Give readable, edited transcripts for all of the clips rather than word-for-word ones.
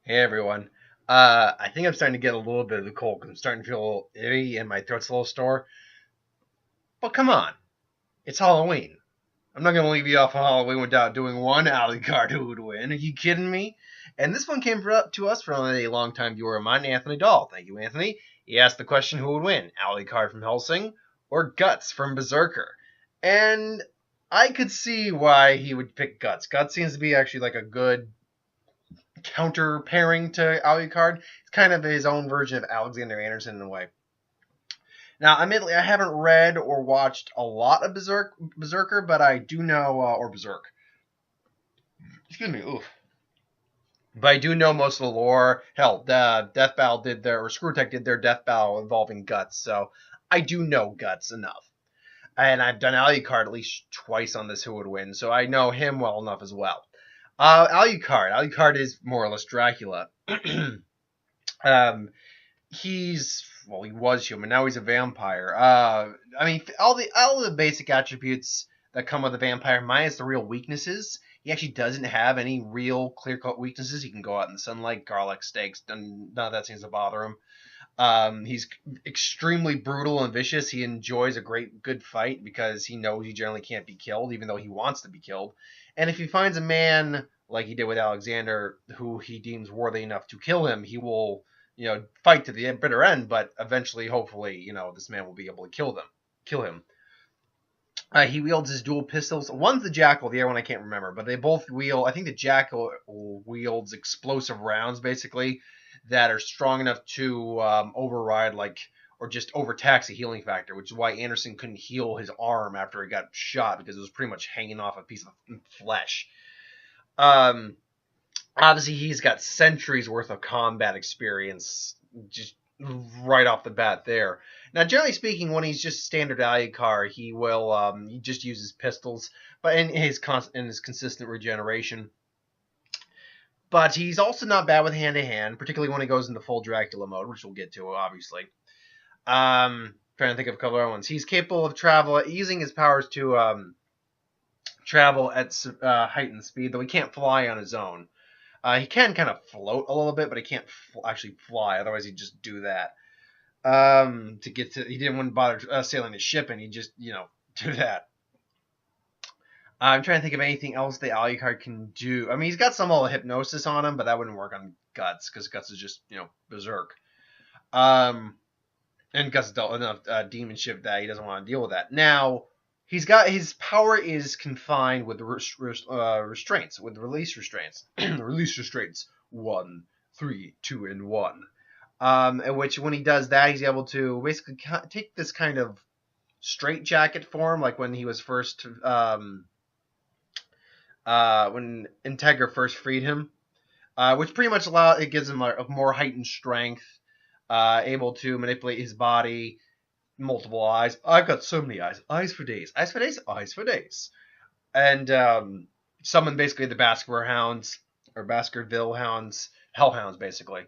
Hey everyone. I think I'm starting to get a little bit of the cold because I'm starting to feel a little itchy and my throat's a little sore. But come on, it's Halloween. I'm not going to leave you off on Halloween without doing one Alucard who would win. Are you kidding me? And this one came to us from a longtime viewer of mine, Anthony Dahl. Thank you, Anthony. He asked the question who would win, Alucard from Helsing or Guts from Berserker? And I could see why he would pick Guts. Guts seems to be actually like a good counter pairing to Alucard. It's kind of his own version of Alexander Anderson in a way. Now, admittedly, I haven't read or watched a lot of Berserker, but I do know, or Berserk. Excuse me, oof. But I do know most of the lore. Hell, the Death Battle did their, or Screwtech did their Death Battle involving Guts, so I do know Guts enough. And I've done Alucard at least twice on this Who Would Win, so I know him well enough as well. Alucard is more or less Dracula. um, he was human. Now he's a vampire. I mean, all the basic attributes that come with a vampire, minus the real weaknesses. He actually doesn't have any real clear-cut weaknesses. He can go out in the sunlight, garlic steaks, and none of that seems to bother him. He's extremely brutal and vicious. He enjoys a good fight because he knows he generally can't be killed, even though he wants to be killed. And if he finds a man like he did with Alexander, who he deems worthy enough to kill him, he will, fight to the bitter end. But eventually, hopefully, this man will be able to kill him. He wields his dual pistols. One's the Jackal, the other one I can't remember, but they both wield. I think the Jackal wields explosive rounds, basically, that are strong enough to override, or just overtax the healing factor, which is why Anderson couldn't heal his arm after he got shot because it was pretty much hanging off a piece of flesh. Um, Obviously, he's got centuries worth of combat experience, just right off the bat there. Now, generally speaking, when he's just standard Alucard, he just uses pistols, but in his consistent regeneration. But he's also not bad with hand to hand, particularly when he goes into full Dracula mode, which we'll get to, obviously. Trying to think of a couple other ones. He's capable of using his powers to travel at heightened speed, though he can't fly on his own. He can kind of float a little bit, but he can't actually fly. Otherwise, he'd just do that. He didn't want to bother sailing his ship, and he just, do that. I'm trying to think of anything else the Alucard can do. I mean, he's got some level of hypnosis on him, but that wouldn't work on Guts, because Guts is just, berserk. And Guts has dealt enough demonship that he doesn't want to deal with that. Now, his power is confined with restraints, with release restraints. Release restraints 1, 3, 2, and 1. In which when he does that, he's able to basically take this kind of straitjacket form, like when he was first when Integra first freed him, which pretty much gives him a more heightened strength, able to manipulate his body, multiple eyes. I've got so many eyes. Eyes for days. Eyes for days. Eyes for days. And summon basically the Baskerville Hounds, or Baskerville Hounds, Hellhounds, basically,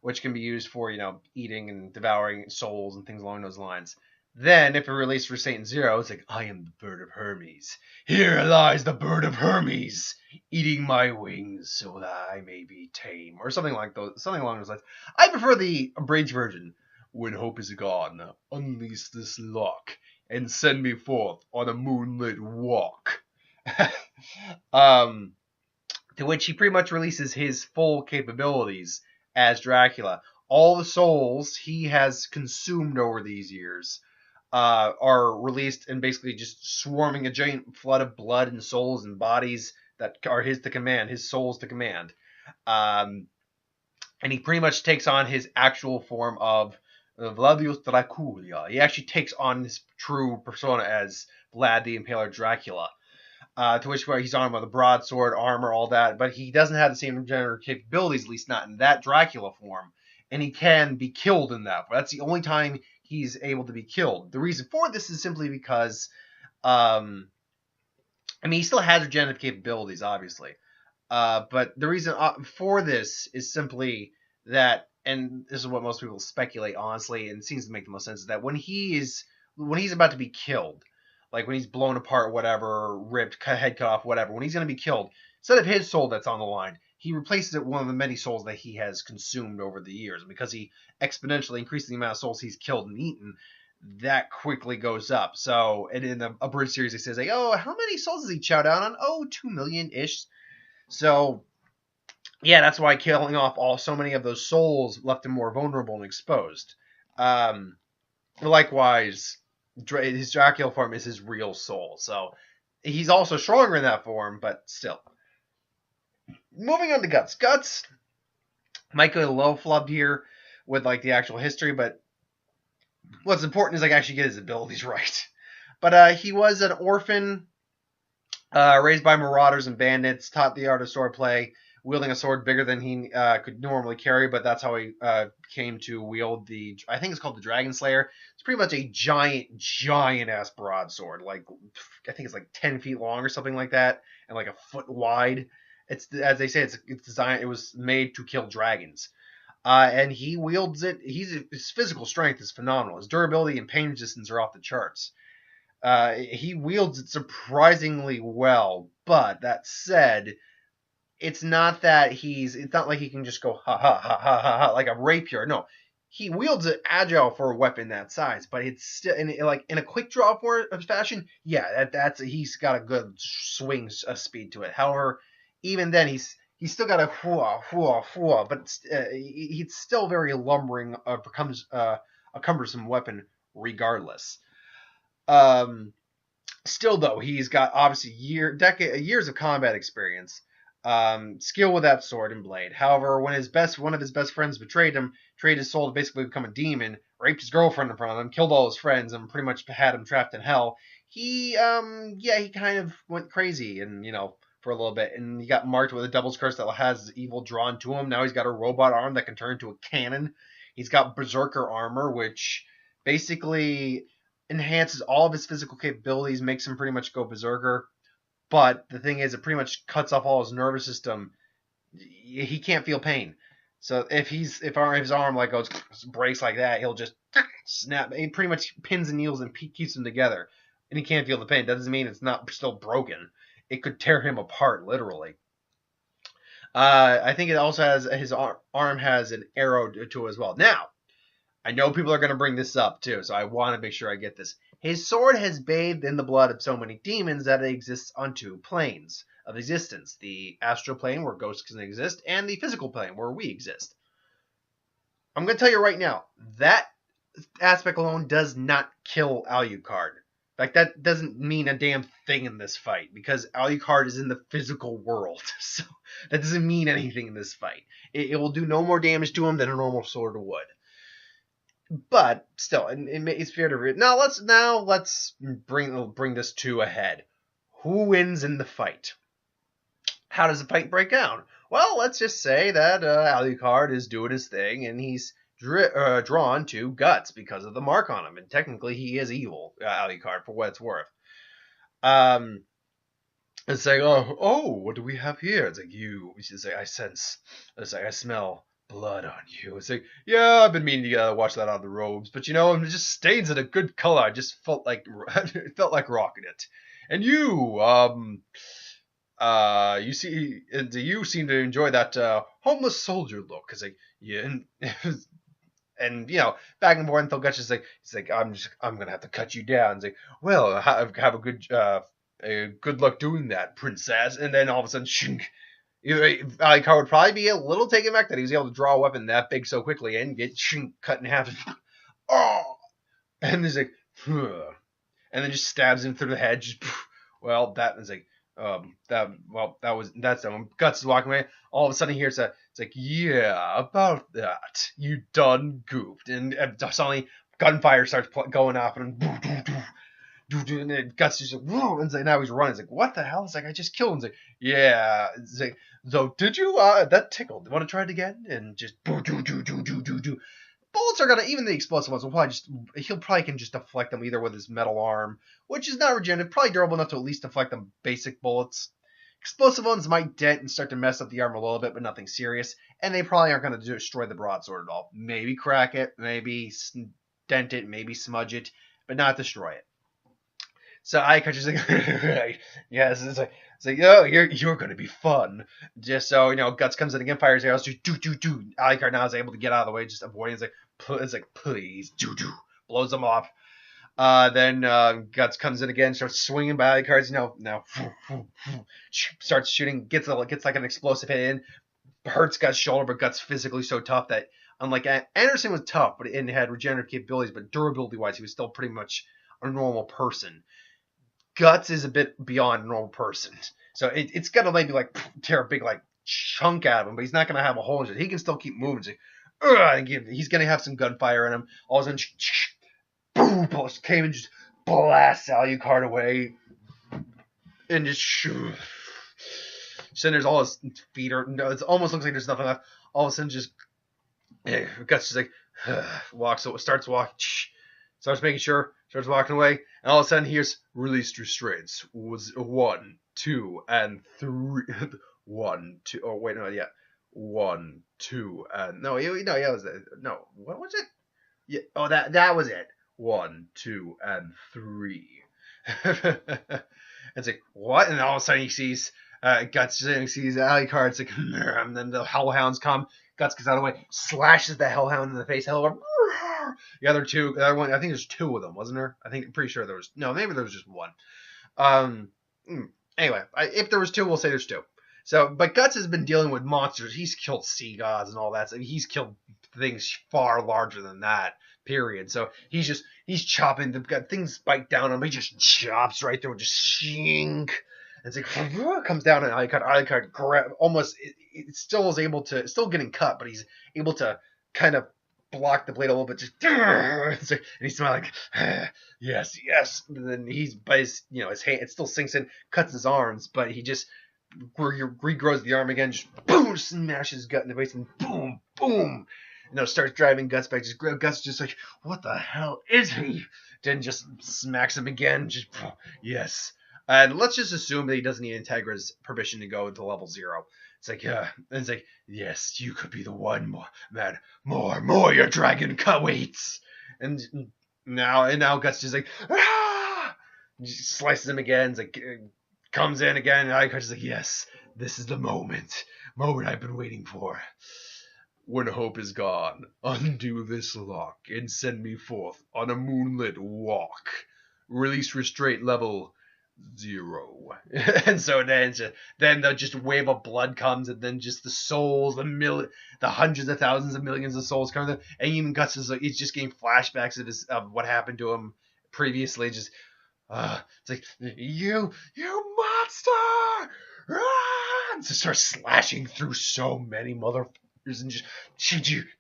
which can be used for, eating and devouring souls and things along those lines. Then, if it released for Satan Zero, it's like, I am the bird of Hermes. Here lies the bird of Hermes, eating my wings so that I may be tame, or something along those lines. I prefer the abridged version. When hope is gone, unleash this lock and send me forth on a moonlit walk. To which he pretty much releases his full capabilities as Dracula. All the souls he has consumed over these years are released and basically just swarming a giant flood of blood and souls and bodies that are his souls to command. And he pretty much takes on his actual form of Vladius Dracula. He actually takes on his true persona as Vlad the Impaler Dracula. To which he's armed with a broadsword, armor, all that, but he doesn't have the same regenerative capabilities, at least not in that Dracula form, and he can be killed in that. That's the only time he's able to be killed. The reason for this is simply because, he still has regenerative capabilities, obviously, but the reason for this is simply that, and this is what most people speculate, honestly, and it seems to make the most sense, is that when he's about to be killed, like when he's blown apart, whatever, ripped, head cut off, whatever, when he's going to be killed, instead of his soul that's on the line, he replaces it with one of the many souls that he has consumed over the years. And because he exponentially increases the amount of souls he's killed and eaten, that quickly goes up. So, and in a bridge series, it says, like, oh, how many souls does he chow down on? Oh, 2 million-ish. So, yeah, that's why killing off so many of those souls left him more vulnerable and exposed. Likewise, his Dracula form is his real soul. So, he's also stronger in that form, but still. Moving on to Guts. Guts might get a little flubbed here with, like, the actual history, but what's important is, like, actually get his abilities right. But he was an orphan, raised by marauders and bandits, taught the art of swordplay, wielding a sword bigger than he could normally carry, but that's how he came to wield I think it's called the Dragon Slayer. It's pretty much a giant-ass broadsword. Like, I think it's like 10 feet long or something like that, and like a foot wide. It's, as they say, it's designed. It was made to kill dragons, and he wields it. His physical strength is phenomenal. His durability and pain resistance are off the charts. He wields it surprisingly well, but that said, it's not like he can just go ha ha ha ha ha ha like a rapier. No, he wields it agile for a weapon that size, but it's still in a quick draw fashion. Yeah, he's got a good swing speed to it. However, even then he's still got a hua, but he's still very lumbering. Becomes a cumbersome weapon regardless. Still though, he's got obviously years of combat experience. Skill with that sword and blade. However, when one of his best friends betrayed him, traded his soul to basically become a demon, raped his girlfriend in front of him, killed all his friends, and pretty much had him trapped in hell, he kind of went crazy and, for a little bit, and he got marked with a devil's curse that has evil drawn to him. Now he's got a robot arm that can turn into a cannon. He's got berserker armor, which basically enhances all of his physical capabilities, makes him pretty much go berserker. But the thing is, it pretty much cuts off all his nervous system. He can't feel pain. So if his arm like breaks like that, he'll just snap. He pretty much pins and needles and keeps them together, and he can't feel the pain. That doesn't mean it's not still broken. It could tear him apart, literally. I think it also has his arm has an arrow to it as well. Now, I know people are going to bring this up too, so I want to make sure I get this. His sword has bathed in the blood of so many demons that it exists on two planes of existence. The astral plane, where ghosts can exist, and the physical plane, where we exist. I'm going to tell you right now, that aspect alone does not kill Alucard. Like, that doesn't mean a damn thing in this fight, because Alucard is in the physical world. So that doesn't mean anything in this fight. It will do no more damage to him than a normal sword would. But still, it's fair to read. Now let's bring this to a head. Who wins in the fight? How does the fight break down? Well, let's just say that Alucard is doing his thing, and he's drawn to Guts because of the mark on him, and technically he is evil, Alucard, for what it's worth. It's like, oh, what do we have here? It's like, it's like, I smell blood on you. It's like, yeah, I've been meaning to watch that on the robes, but it just stains it a good color. I just felt like it felt like rocking it. And you seem to enjoy that homeless soldier look. It's like, yeah, and back and forth until Guts is like, I'm gonna have to cut you down. It's like, well, have a good luck doing that, princess. And then all of a sudden, shink. Alucard would probably be a little taken back that he was able to draw a weapon that big so quickly and get cut in half. Oh, and he's like, and then just stabs him through the head. Well, that was like, that's when Guts is walking away. All of a sudden, it's like, yeah, about that, you done goofed, and suddenly gunfire starts going off, and then Guts just like, whoa, and now he's running. It's like, what the hell? It's like, I just killed him. It's like, yeah. It's like, so did you? That tickled. Want to try it again? And just bullets are gonna, even the explosive ones will probably can just deflect them either with his metal arm, which is not regenerative, probably durable enough to at least deflect them basic bullets. Explosive ones might dent and start to mess up the arm a little bit, but nothing serious. And they probably aren't going to destroy the broadsword at all. Maybe crack it, maybe dent it, maybe smudge it, but not destroy it. So I catch like, right, yes, it's like, It's like, oh, you're gonna be fun. Just so Guts comes in again, fires arrows, just do. Alucard now is able to get out of the way, just avoiding. It's like please, do, blows them off. Then Guts comes in again, starts swinging by Alucard's. Now starts shooting, gets like an explosive hit in, hurts Guts' shoulder, but Guts physically so tough that unlike Anderson was tough, but and had regenerative capabilities, but durability wise, he was still pretty much a normal person. Guts is a bit beyond a normal person. So it's gonna maybe like tear a big like chunk out of him, but he's not gonna have a hole in it. He can still keep moving. He's gonna have some gunfire in him. All of a sudden, boom, came and just blasts Alucard away, and just so there's all his feet are. No, it almost looks like there's nothing left. All of a sudden, just Guts just like starts making sure, starts walking away, and all of a sudden here's released restraints. Was 1, 2, and 3. 1, 2. Oh wait, no, yeah. 1, 2, and no, yeah, was it? No, what was it? Yeah, oh that was it. 1, 2, and 3. It's like what? And all of a sudden he sees Guts, he sees Alucard. It's like, and then the Hellhounds come. Guts gets out of the way, slashes the Hellhound in the face. Hellhound. The other one, I think there's 2 of them, wasn't there? I'm pretty sure there was. No, maybe there was just 1. Anyway, if there was 2, we'll say there's 2. So, but Guts has been dealing with monsters. He's killed sea gods and all that. So he's killed things far larger than that. Period. So he's chopping. Things bite down on him. He just chops right through, just shink. And it's like comes down, and Alucard almost. It still is able to, still getting cut, but he's able to kind of block the blade a little bit. Just and he's smiling like yes. And then his hand, it still sinks in, cuts his arms, but he just regrows the arm again. Just boom, smashes his gut in the face, and boom. Starts driving Guts back. Guts just like, what the hell is he? Then just smacks him again. Just yes. And let's just assume that he doesn't need Integra's permission to go into level 0. It's like, it's like, yes, you could be the one, man. More, your dragon waits. And now Guts just like, just slices him again. It's like, comes in again. And Alucard's like, yes, this is the moment I've been waiting for. When hope is gone, undo this lock and send me forth on a moonlit walk. Release restraint level 0. And so then the wave of blood comes, and then just the souls, the hundreds of thousands of millions of souls come in, and even Guts he's just getting flashbacks of what happened to him previously. Just it's like, you monster! And just starts slashing through so many motherfuckers. And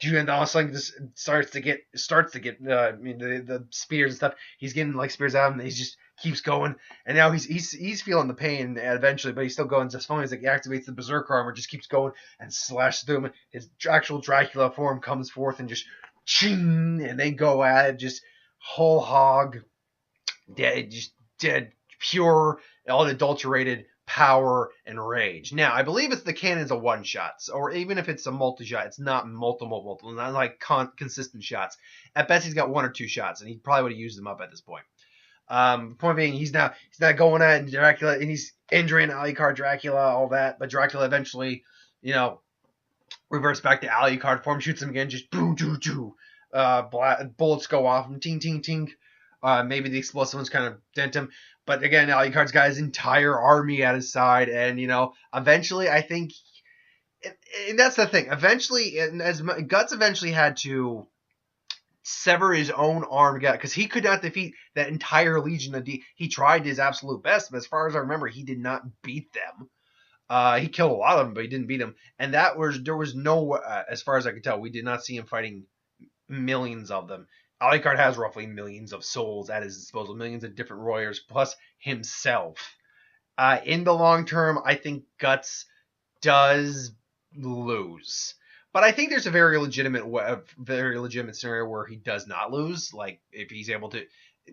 and all of a sudden this starts to get the spears and stuff. He's getting like spears out, and he just keeps going. And now he's feeling the pain eventually, but he's still going just fine. He's like, he activates the berserker armor, just keeps going and slashes through him. His actual Dracula form comes forth and just ching, and they go at it, just whole hog, dead, pure, unadulterated power and rage. Now, I believe it's the cannon's a one shot, or even if it's a multi-shot, it's not multiple, not like consistent shots. At best, he's got 1 or 2 shots, and he probably would have used them up at this point. Point being, he's not going at Dracula, and he's injuring Alucard, Dracula, all that. But Dracula eventually, reverts back to Alucard form, shoots him again, just boom, doo, doo. Bullets go off, and ting, ting, ting. Maybe the explosive ones kind of dent him. But again, Alucard's got his entire army at his side, and eventually, I think, and that's the thing. Eventually, as Guts eventually had to sever his own arm because he could not defeat that entire legion. He tried his absolute best, but as far as I remember, he did not beat them. He killed a lot of them, but he didn't beat them. And there was no, as far as I could tell, we did not see him fighting millions of them. Alucard has roughly millions of souls at his disposal, millions of different warriors, plus himself. In the long term, I think Guts does lose. But I think there's a very legitimate scenario where he does not lose. Like, if he's able to,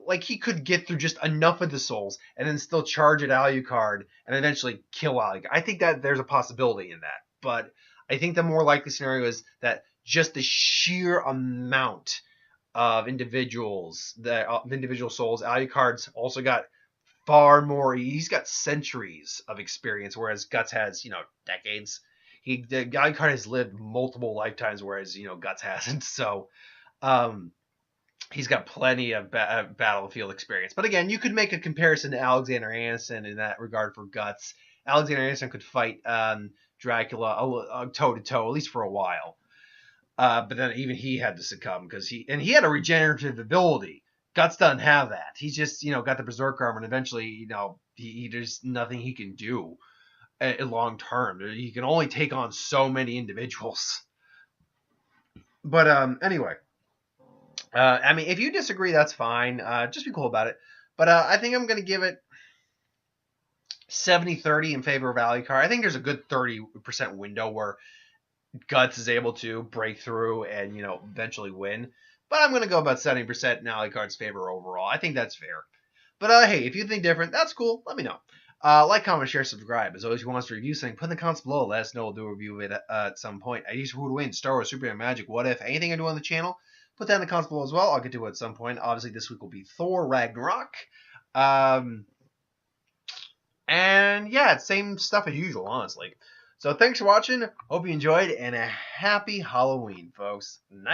like, he could get through just enough of the souls and then still charge at Alucard and eventually kill Alucard. I think that there's a possibility in that. But I think the more likely scenario is that just the sheer amount of individual souls. Alucard's also got far more. He's got centuries of experience, whereas Guts has, decades. The Alucard has lived multiple lifetimes, whereas Guts hasn't. So, um, he's got plenty of battlefield experience. But again, you could make a comparison to Alexander Anderson in that regard for Guts. Alexander Anderson could fight Dracula toe to toe, at least for a while. But then even he had to succumb because he had a regenerative ability. Guts doesn't have that. He's just got the berserk armor, and eventually there's nothing he can do long term. He can only take on so many individuals. But anyway, I mean, if you disagree, that's fine. Just be cool about it. But I think I'm gonna give it 70-30 in favor of Alucard. I think there's a good 30% window where Guts is able to break through and eventually win. But I'm going to go about 70% in Alucard's favor overall. I think that's fair. But hey, if you think different, that's cool. Let me know. Like, comment, share, subscribe. As always, if you want us to review something, put in the comments below. Let us know. We'll do a review of it at some point. Ideas for who to win, Star Wars, Superman, Magic, What If, anything I do on the channel, put that in the comments below as well. I'll get to it at some point. Obviously, this week will be Thor Ragnarok. And yeah, it's same stuff as usual, honestly. So thanks for watching. Hope you enjoyed, and a happy Halloween, folks. Night.